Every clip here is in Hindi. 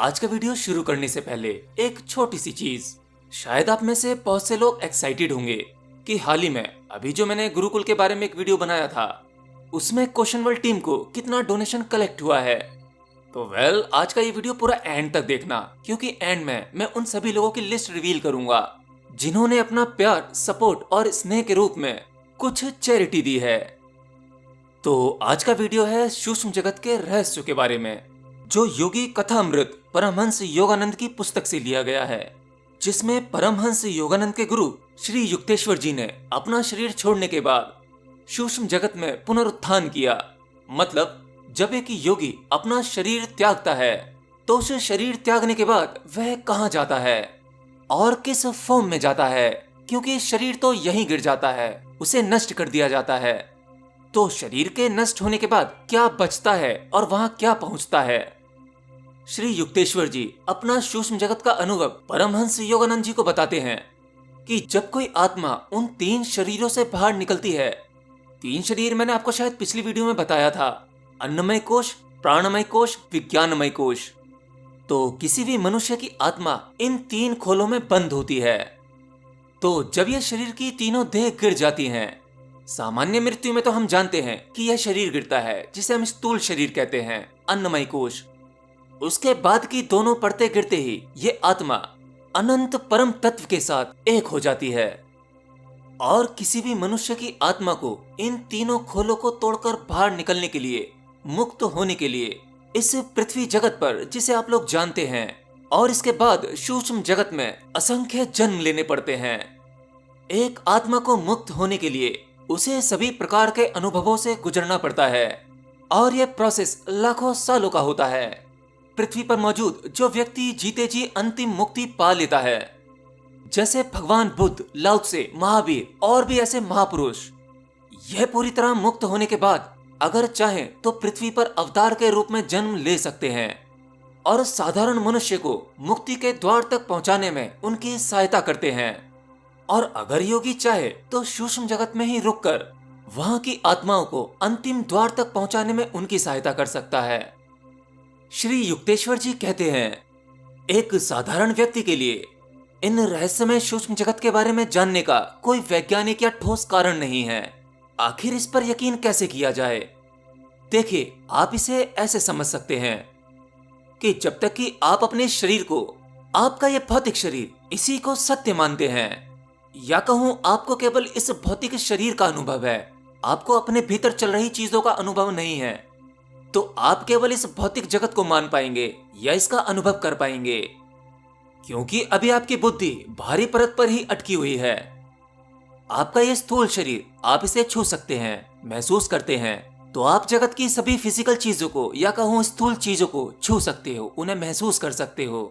आज का वीडियो शुरू करने से पहले एक छोटी सी चीज। शायद आप में से बहुत से लोग एक्साइटेड होंगे कि हाल ही में अभी जो मैंने गुरुकुल के बारे में एक वीडियो बनाया था उसमें क्वेश्चन वर्ल्ड टीम को कितना डोनेशन कलेक्ट हुआ है। तो आज का ये वीडियो पूरा एंड तक देखना, क्योंकि एंड में मैं उन सभी लोगों की लिस्ट रिवील करूंगा जिन्होंने अपना प्यार, सपोर्ट और स्नेह के रूप में कुछ चैरिटी दी है। तो आज का वीडियो है सूक्ष्म जगत के रहस्यों के बारे में, जो योगी कथामृत परमहंस योगानंद की पुस्तक से लिया गया है, जिसमें परमहंस योगानंद के गुरु श्री युक्तेश्वर जी ने अपना शरीर छोड़ने के बाद सूक्ष्म जगत में पुनरुत्थान किया। मतलब जब एक योगी अपना शरीर त्यागता है तो उस शरीर त्यागने के बाद वह कहाँ जाता है और किस फॉर्म में जाता है, क्योंकि शरीर तो यहीं गिर जाता है, उसे नष्ट कर दिया जाता है। तो शरीर के नष्ट होने के बाद क्या बचता है और वहां क्या पहुंचता है। श्री युक्तेश्वर जी अपना सूक्ष्म जगत का अनुभव परमहंस योगानंद जी को बताते हैं कि जब कोई आत्मा उन 3 शरीरों से बाहर निकलती है, 3 शरीर मैंने आपको शायद पिछली वीडियो में बताया था, अन्नमय कोश, प्राणमय कोश, विज्ञानमय कोश। तो किसी भी मनुष्य की आत्मा इन 3 खोलों में बंद होती है। तो जब यह शरीर की तीनों देह गिर जाती हैं, सामान्य मृत्यु में तो हम जानते हैं कि यह शरीर गिरता है जिसे हम स्थूल शरीर कहते हैं, अन्नमय कोश। उसके बाद की दोनों परतें गिरते ही ये आत्मा अनंत परम तत्व के साथ एक हो जाती है। और किसी भी मनुष्य की आत्मा को इन तीनों खोलों को तोड़कर बाहर निकलने के लिए, मुक्त होने के लिए इस पृथ्वी जगत पर, जिसे आप लोग जानते हैं, और इसके बाद सूक्ष्म जगत में असंख्य जन्म लेने पड़ते हैं। एक आत्मा को मुक्त होने के लिए उसे सभी प्रकार के अनुभवों से गुजरना पड़ता है, और यह प्रोसेस लाखों सालों का होता है। पृथ्वी पर मौजूद जो व्यक्ति जीते जी अंतिम मुक्ति पा लेता है, जैसे भगवान बुद्ध, लाओ त्से, महावीर और भी ऐसे महापुरुष, यह पूरी तरह मुक्त होने के बाद अगर चाहे तो पृथ्वी पर अवतार के रूप में जन्म ले सकते हैं और साधारण मनुष्य को मुक्ति के द्वार तक पहुंचाने में उनकी सहायता करते हैं। और अगर योगी चाहे तो सूक्ष्म जगत में ही रुककर वहां की आत्माओं को अंतिम द्वार तक पहुंचाने में उनकी सहायता कर सकता है। श्री युक्तेश्वर जी कहते हैं, एक साधारण व्यक्ति के लिए इन रहस्यमय सूक्ष्म जगत के बारे में जानने का कोई वैज्ञानिक या ठोस कारण नहीं है। आखिर इस पर यकीन कैसे किया जाए? देखिए, आप इसे ऐसे समझ सकते हैं कि जब तक कि आप अपने शरीर को, आपका यह भौतिक शरीर, इसी को सत्य मानते हैं, या कहूं आपको केवल इस भौतिक शरीर का अनुभव है, आपको अपने भीतर चल रही चीजों का अनुभव नहीं है, तो आप केवल इस भौतिक जगत को मान पाएंगे या इसका अनुभव कर पाएंगे, क्योंकि अभी आपकी बुद्धि भारी परत पर ही अटकी हुई है। आपका यह स्थूल शरीर, आप इसे छू सकते हैं, महसूस करते हैं, तो आप जगत की सभी फिजिकल चीजों को, या कहूं स्थूल चीजों को छू सकते हो, उन्हें महसूस कर सकते हो।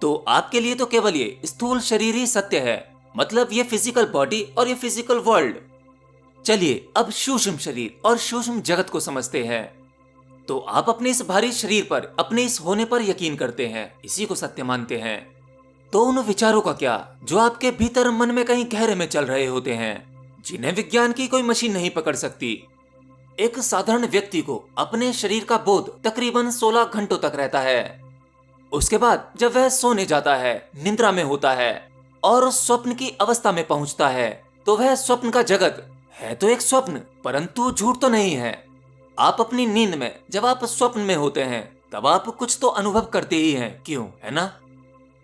तो आपके लिए तो केवल ये स्थूल शरीर ही सत्य है, मतलब ये फिजिकल बॉडी और ये फिजिकल वर्ल्ड। चलिए अब सूक्ष्म शरीर और सूक्ष्म जगत को समझते हैं। तो आप अपने इस भारी शरीर पर, अपने इस होने पर यकीन करते हैं, इसी को सत्य मानते हैं। तो उन विचारों का क्या जो आपके भीतर मन में कहीं गहरे में चल रहे होते हैं, जिन्हें विज्ञान की कोई मशीन नहीं पकड़ सकती। एक साधारण व्यक्ति को अपने शरीर का बोध तकरीबन 16 घंटों तक रहता है। उसके बाद जब वह सोने जाता है, निद्रा में होता है और स्वप्न की अवस्था में पहुंचता है, तो वह स्वप्न का जगत है तो एक स्वप्न, परंतु झूठ तो नहीं है। आप अपनी नींद में, जब आप स्वप्न में होते हैं, तब आप कुछ तो अनुभव करते ही हैं, क्यों, है ना?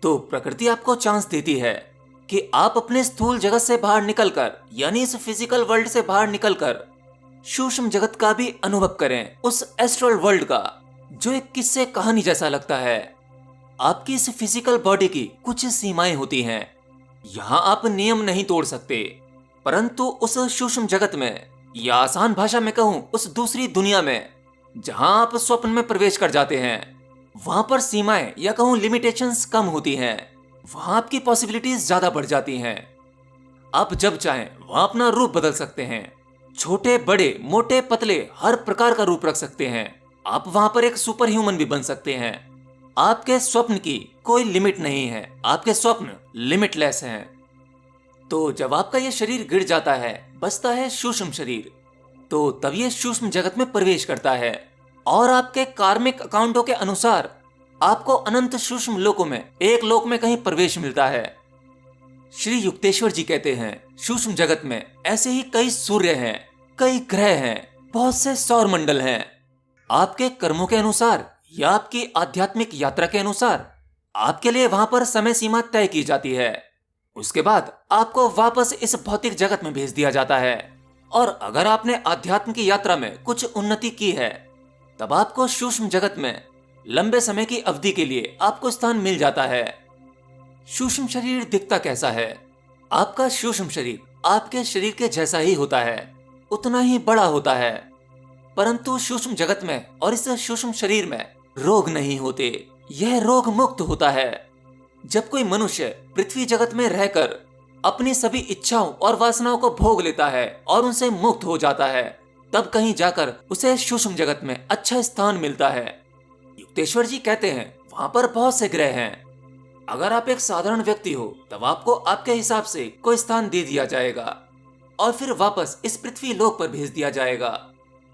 तो प्रकृति आपको चांस देती है कि आप अपने स्थूल जगत से बाहर निकलकर, यानी इस फिजिकल वर्ल्ड से बाहर निकलकर सूक्ष्म जगत का भी अनुभव करें, उस एस्ट्रल वर्ल्ड का, जो एक किस्से कहानी जैसा लगता है। आपकी इस फिजिकल बॉडी की कुछ सीमाएं होती हैं, यहाँ आप नियम नहीं तोड़ सकते, परंतु उस सूक्ष्म जगत में, या आसान भाषा में कहूं उस दूसरी दुनिया में, जहां आप स्वप्न में प्रवेश कर जाते हैं, वहां पर सीमाएं या कहूं लिमिटेशंस कम होती हैं, वहां आपकी पॉसिबिलिटीज ज्यादा बढ़ जाती हैं। आप जब चाहें वहां अपना रूप बदल सकते हैं, छोटे बड़े, मोटे पतले, हर प्रकार का रूप रख सकते हैं। आप वहां पर एक सुपर ह्यूमन भी बन सकते हैं। आपके स्वप्न की कोई लिमिट नहीं है, आपके स्वप्न लिमिटलेस हैं। तो जब आपका यह शरीर गिर जाता है, बचता है सूक्ष्म शरीर, तो तब यह सूक्ष्म जगत में प्रवेश करता है और आपके कार्मिक अकाउंटों के अनुसार आपको अनंत सूक्ष्म लोकों में एक लोक में कहीं प्रवेश मिलता है। श्री युक्तेश्वर जी कहते हैं, सूक्ष्म जगत में ऐसे ही कई सूर्य हैं, कई ग्रह हैं, बहुत से सौर मंडल हैं। आपके कर्मों के अनुसार या आपकी आध्यात्मिक यात्रा के अनुसार आपके लिए वहां पर समय सीमा तय की जाती है। उसके बाद आपको वापस इस भौतिक जगत में भेज दिया जाता है। और अगर आपने आध्यात्म की यात्रा में कुछ उन्नति की है, तब आपको सूक्ष्म जगत में लंबे समय की अवधि के लिए आपको स्थान मिल जाता है। सूक्ष्म शरीर दिखता कैसा है? आपका सूक्ष्म शरीर आपके शरीर के जैसा ही होता है, उतना ही बड़ा होता है, परंतु सूक्ष्म जगत में और इस सूक्ष्म शरीर में रोग नहीं होते। यह रोग मुक्त होता है। जब कोई मनुष्य पृथ्वी जगत में रहकर अपनी सभी इच्छाओं और वासनाओं को भोग लेता है और उनसे मुक्त हो जाता है, तब कहीं जाकर उसे सूक्ष्म जगत में अच्छा स्थान मिलता है। युक्तेश्वर जी कहते हैं, वहां पर बहुत से ग्रह हैं। अगर आप एक साधारण व्यक्ति हो, तब आपको आपके हिसाब से कोई स्थान दे दिया जाएगा और फिर वापस इस पृथ्वी लोक पर भेज दिया जाएगा।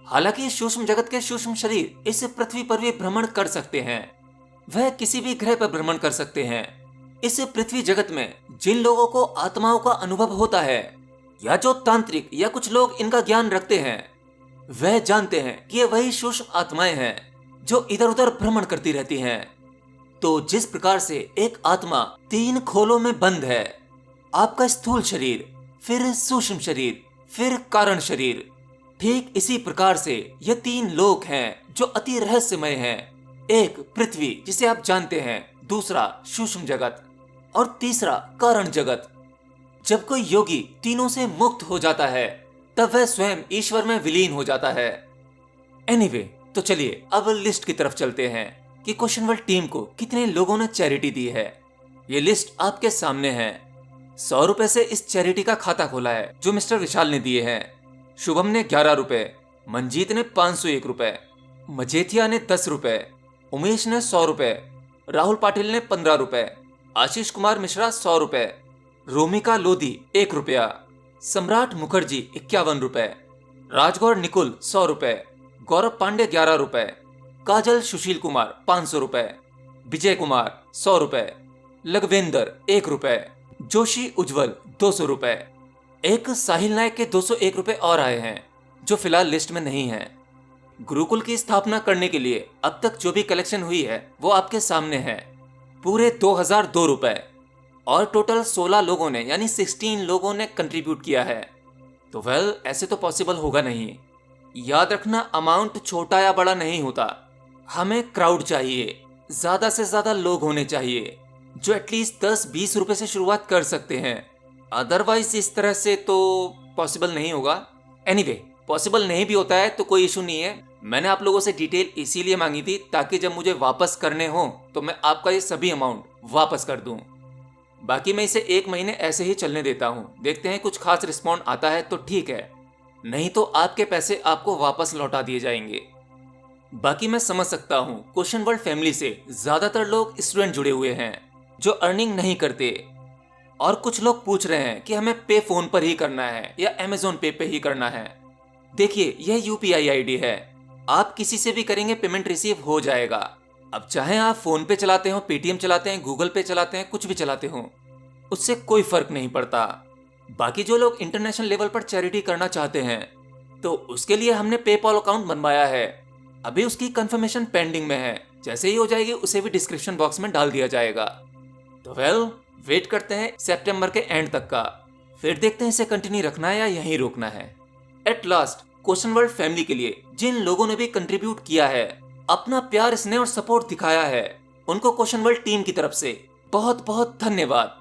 हालांकि सूक्ष्म जगत के सूक्ष्म शरीर इस पृथ्वी पर भी भ्रमण कर सकते हैं। वह किसी भी ग्रह पर भ्रमण कर सकते हैं। इस पृथ्वी जगत में जिन लोगों को आत्माओं का अनुभव होता है, या जो तांत्रिक या कुछ लोग इनका ज्ञान रखते हैं, वह जानते हैं कि ये वही सूक्ष्म आत्माएं हैं जो इधर उधर भ्रमण करती रहती हैं। तो जिस प्रकार से एक आत्मा 3 खोलों में बंद है, आपका स्थूल शरीर, फिर सूक्ष्म शरीर, फिर कारण शरीर, ठीक इसी प्रकार से ये 3 लोक हैं जो अति रहस्यमय हैं। एक पृथ्वी जिसे आप जानते हैं, दूसरा सूक्ष्म जगत और तीसरा कारण जगत। जब कोई योगी तीनों से मुक्त हो जाता है, तब वह स्वयं ईश्वर में विलीन हो जाता है। एनीवे, तो चलिए अब लिस्ट की तरफ चलते हैं कि क्वेश्चन वर्ल्ड टीम को कितने लोगों ने चैरिटी दी है। ये लिस्ट आपके सामने है। 100 रुपए से इस चैरिटी का खाता खोला है जो मिस्टर विशाल ने दिए हैं। शुभम ने 11 रुपए, मंजीत ने 501 रुपए, मजेथिया ने 10 रुपए, उमेश ने 100 रुपए, राहुल पाटिल ने 15 रुपए, आशीष कुमार मिश्रा 100 रुपए, रोमिका लोधी 1 रुपया, सम्राट मुखर्जी 51 रुपए, राजगौर निकुल 100 रुपए, गौरव पांडे 11 रुपए, काजल सुशील कुमार 500 रुपए, विजय कुमार 100 रुपए, लघवेंद्र 1 रुपए, जोशी उज्जवल 200 रुपए। एक साहिल नायक के 201 रुपए और आए हैं जो फिलहाल लिस्ट में नहीं है। गुरुकुल की स्थापना करने के लिए अब तक जो भी कलेक्शन हुई है वो आपके सामने है, पूरे 2002 रुपए। और टोटल 16 लोगों ने यानी 16 लोगों ने कंट्रीब्यूट किया है। तो वेल, ऐसे तो पॉसिबल होगा नहीं। याद रखना, अमाउंट छोटा या बड़ा नहीं होता, हमें क्राउड चाहिए, ज्यादा से ज्यादा लोग होने चाहिए जो एटलीस्ट 10-20 रुपए से शुरुआत कर सकते हैं। अदरवाइज इस तरह से तो पॉसिबल नहीं होगा। एनीवे, पॉसिबल नहीं भी होता है तो कोई इशू नहीं है। मैंने आप लोगों से डिटेल इसीलिए मांगी थी ताकि जब मुझे वापस करने हो तो मैं आपका ये सभी अमाउंट वापस कर दूं। बाकी मैं इसे 1 महीने ऐसे ही चलने देता हूं। देखते हैं कुछ खास रिस्पॉन्ड आता है तो ठीक है, नहीं तो आपके पैसे आपको वापस लौटा दिए जाएंगे। बाकी मैं समझ सकता हूं, क्वेश्चन वर्ल्ड फैमिली से ज्यादातर लोग स्टूडेंट जुड़े हुए हैं जो अर्निंग नहीं करते, और कुछ लोग पूछ रहे हैं कि हमें पे फोन पर ही करना है या अमेजोन पे पे ही करना है। देखिए, यह यूपीआई आईडी है, आप किसी से भी करेंगे पेमेंट रिसीव हो जाएगा। अब चाहे आप फोन पे चलाते हो, पेटीएम चलाते हैं, गूगल पे चलाते हैं, कुछ भी चलाते हो, उससे कोई फर्क नहीं पड़ता। बाकी जो लोग इंटरनेशनल लेवल पर चैरिटी करना चाहते हैं तो उसके लिए हमने पेपॉल अकाउंट बनवाया है। अभी उसकी कंफर्मेशन पेंडिंग में है, जैसे ही हो जाएगी उसे भी डिस्क्रिप्शन बॉक्स में डाल दिया जाएगा। तो वेल, वेट करते हैं सितंबर के एंड तक का, फिर देखते हैं इसे कंटिन्यू रखना है या यहीं रोकना है। At last, question world family के लिए जिन लोगों ने भी कंट्रीब्यूट किया है, अपना प्यार, स्नेह और सपोर्ट दिखाया है, उनको क्वेश्चन वर्ल्ड टीम की तरफ से बहुत बहुत धन्यवाद।